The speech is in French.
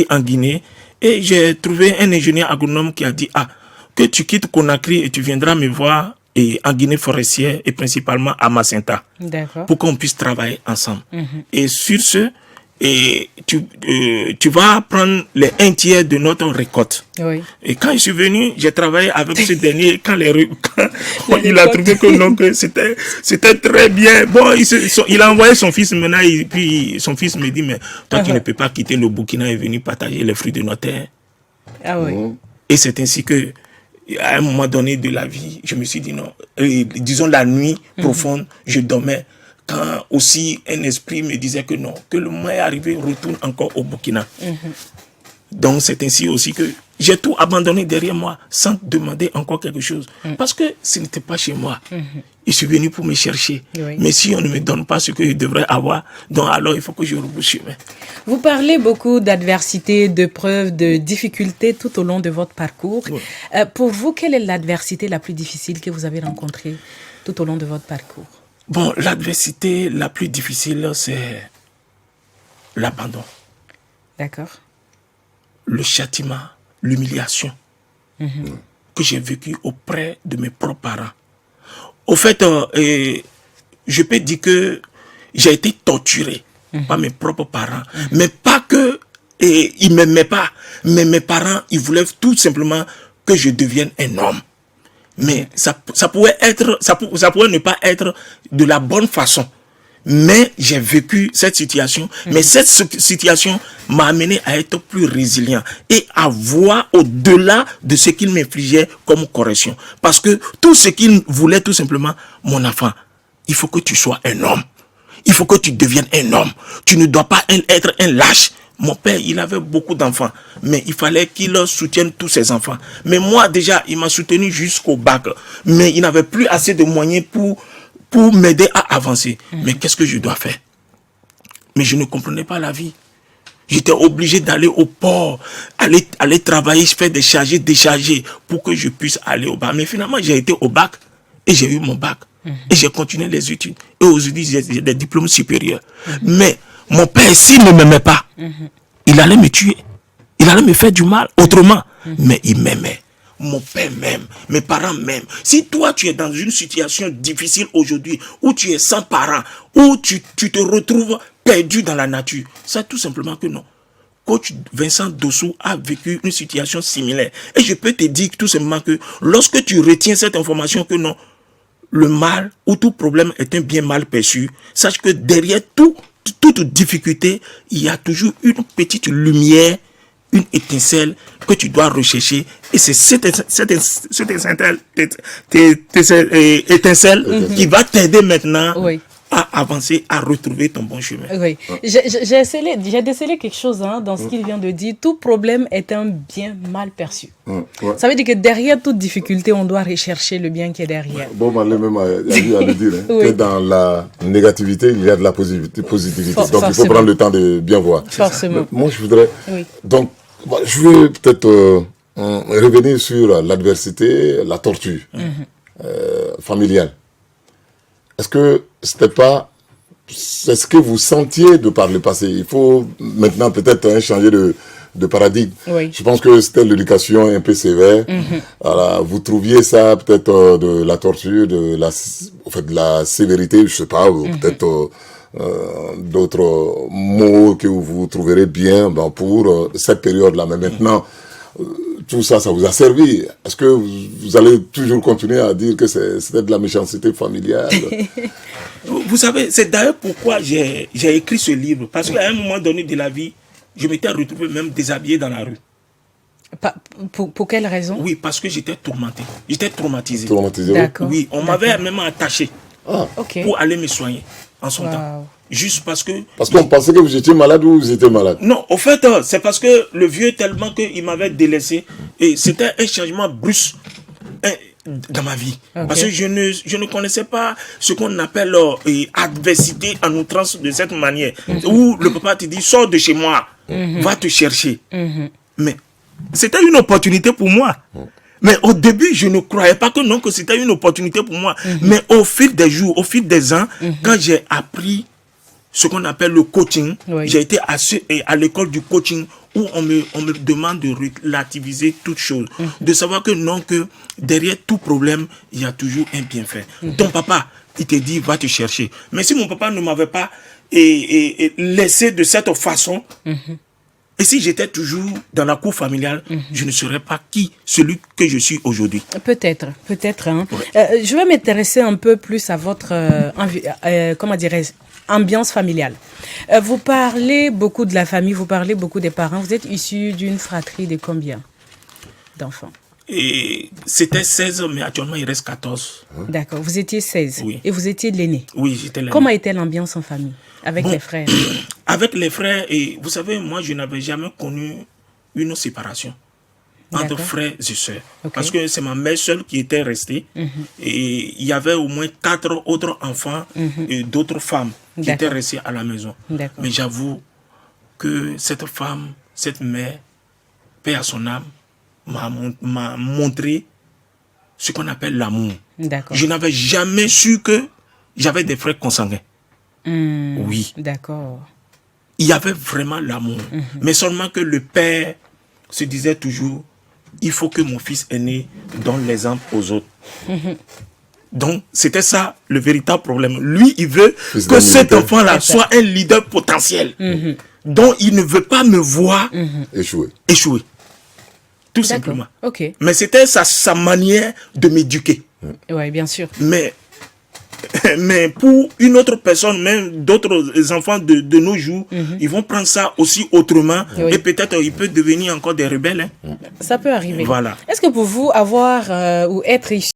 en Guinée et j'ai trouvé un ingénieur agronome qui a dit que tu quittes Conakry et tu viendras me voir en Guinée forestière et principalement à Macenta pour qu'on puisse travailler ensemble. Et sur ce, tu vas prendre les 1/3 de notre récolte. Oui. Et quand je suis venu, j'ai travaillé avec ce dernier. Quand il a trouvé que non, que c'était très bien. Bon, il a envoyé son fils maintenant, et puis son fils me dit, mais toi, tu ne peux pas quitter le Burkina et venir partager les fruits de notre terre. Ah oui. Et c'est ainsi que, à un moment donné de la vie, je me suis dit non. Disons la nuit profonde, je dormais. Quand aussi un esprit me disait que non, que le moment est arrivé, retourne encore au Burkina. Donc c'est ainsi aussi que j'ai tout abandonné derrière moi sans demander encore quelque chose. Parce que ce n'était pas chez moi. Je suis venu pour me chercher. Oui. Mais si on ne me donne pas ce que je devrais avoir, donc alors il faut que je rebrousse chemin. Vous parlez beaucoup d'adversité, de preuves, de difficultés tout au long de votre parcours. Oui. Pour vous, quelle est l'adversité la plus difficile que vous avez rencontrée tout au long de votre parcours? Bon, l'adversité la plus difficile, c'est l'abandon. D'accord. Le châtiment, l'humiliation que j'ai vécu auprès de mes propres parents. Au fait, je peux dire que j'ai été torturé par mes propres parents. Mais pas que ils ne m'aimaient pas. Mais mes parents, ils voulaient tout simplement que je devienne un homme. Mais ça pourrait ne pas être de la bonne façon. Mais j'ai vécu cette situation. Mais cette situation m'a amené à être plus résilient et à voir au-delà de ce qu'il m'infligeait comme correction. Parce que tout ce qu'il voulait, tout simplement, mon enfant, il faut que tu sois un homme. Il faut que tu deviennes un homme. Tu ne dois pas être un lâche. Mon père, il avait beaucoup d'enfants, mais il fallait qu'il soutienne tous ses enfants. Mais moi, déjà, il m'a soutenu jusqu'au bac. Mais il n'avait plus assez de moyens pour m'aider à avancer. Mais qu'est-ce que je dois faire? Mais je ne comprenais pas la vie. J'étais obligé d'aller au port, aller travailler, faire des chargés, décharger, pour que je puisse aller au bac. Mais finalement, j'ai été au bac et j'ai eu mon bac. Et j'ai continué les études. Et aujourd'hui, j'ai des diplômes supérieurs. Mais mon père, s'il ne m'aimait pas, il allait me tuer. Il allait me faire du mal autrement. Mais il m'aimait. Mon père m'aime. Mes parents m'aiment. Si toi, tu es dans une situation difficile aujourd'hui, où tu es sans parents, où tu te retrouves perdu dans la nature, c'est tout simplement que non. Coach Vincent Dossou a vécu une situation similaire. Et je peux te dire tout simplement que lorsque tu retiens cette information que non, le mal ou tout problème est un bien mal perçu, sache que derrière toute difficulté, il y a toujours une petite lumière, une étincelle que tu dois rechercher. Et c'est cette étincelle qui va t'aider maintenant à avancer, à retrouver ton bon chemin. Oui. J'ai décelé quelque chose dans ce qu'il vient de dire. Tout problème est un bien mal perçu. Ça veut dire que derrière toute difficulté, on doit rechercher le bien qui est derrière. Bon, même a eu à le dire, que dans la négativité, il y a de la positivité. Donc, il faut prendre le temps de bien voir. Forcément. Mais moi, je voudrais... Donc, je vais peut-être revenir sur l'adversité, la torture familiale. Est-ce que c'est ce que vous sentiez de par le passé? Il faut maintenant peut-être changer de paradigme. Oui. Je pense que c'était l'éducation un peu sévère. Alors, vous trouviez ça peut-être de la torture, de la sévérité, je sais pas, ou peut-être d'autres mots que vous trouverez bien pour cette période-là. Mais maintenant, tout ça, ça vous a servi. Est-ce que vous allez toujours continuer à dire que c'était de la méchanceté familiale? Vous savez, c'est d'ailleurs pourquoi j'ai écrit ce livre. Parce qu'à un moment donné de la vie, je m'étais retrouvé même déshabillé dans la rue. Pour quelle raison? Oui, parce que j'étais tourmenté. J'étais traumatisé. D'accord. Oui, on m'avait même attaché pour aller me soigner en son temps. Juste parce que... Parce qu'on pensait que vous étiez malade ou vous étiez malade? Non, au fait, c'est parce que le vieux, tellement qu'il m'avait délaissé, et c'était un changement brusque dans ma vie. Parce que je ne connaissais pas ce qu'on appelle adversité en outrance de cette manière. Où le papa te dit, sors de chez moi, va te chercher. Mais c'était une opportunité pour moi. Mais au début, je ne croyais pas que c'était une opportunité pour moi. Mais au fil des jours, au fil des ans, quand j'ai appris ce qu'on appelle le coaching. Oui. J'ai été à l'école du coaching où on me demande de relativiser toute chose, de savoir que non, que derrière tout problème, il y a toujours un bienfait. Ton papa, il te dit, va te chercher. Mais si mon papa ne m'avait pas laissé de cette façon, et si j'étais toujours dans la cour familiale, je ne serais pas celui que je suis aujourd'hui. Peut-être. Hein. Ouais. Je vais m'intéresser un peu plus à votre comment dirais-je, ambiance familiale. Vous parlez beaucoup de la famille, vous parlez beaucoup des parents. Vous êtes issu d'une fratrie de combien d'enfants? Et c'était 16, mais actuellement il reste 14. D'accord, vous étiez 16. Oui. Et vous étiez l'aîné. Oui, j'étais l'aîné. Comment était l'ambiance en famille avec les frères? Avec les frères, et vous savez, moi je n'avais jamais connu une séparation entre frères et sœurs. Okay. Parce que c'est ma mère seule qui était restée. Et il y avait au moins 4 autres enfants et d'autres femmes qui étaient restées à la maison. Mais j'avoue que cette femme, cette mère, paix à son âme, m'a montré ce qu'on appelle l'amour. Je n'avais jamais su que j'avais des frères consanguins. Oui. D'accord. Il y avait vraiment l'amour. Mais seulement que le père se disait toujours, il faut que mon fils aîné donne l'exemple aux autres. Donc, c'était ça le véritable problème. Lui, il veut que cet enfant-là soit un leader potentiel. Donc, il ne veut pas me voir échouer. Tout simplement. Okay. Mais c'était sa manière de m'éduquer. Oui, bien sûr. Mais pour une autre personne, même d'autres enfants de nos jours, ils vont prendre ça aussi autrement. Et peut-être il peut devenir encore des rebelles. Ça peut arriver. Voilà. Est-ce que pour vous, avoir ou être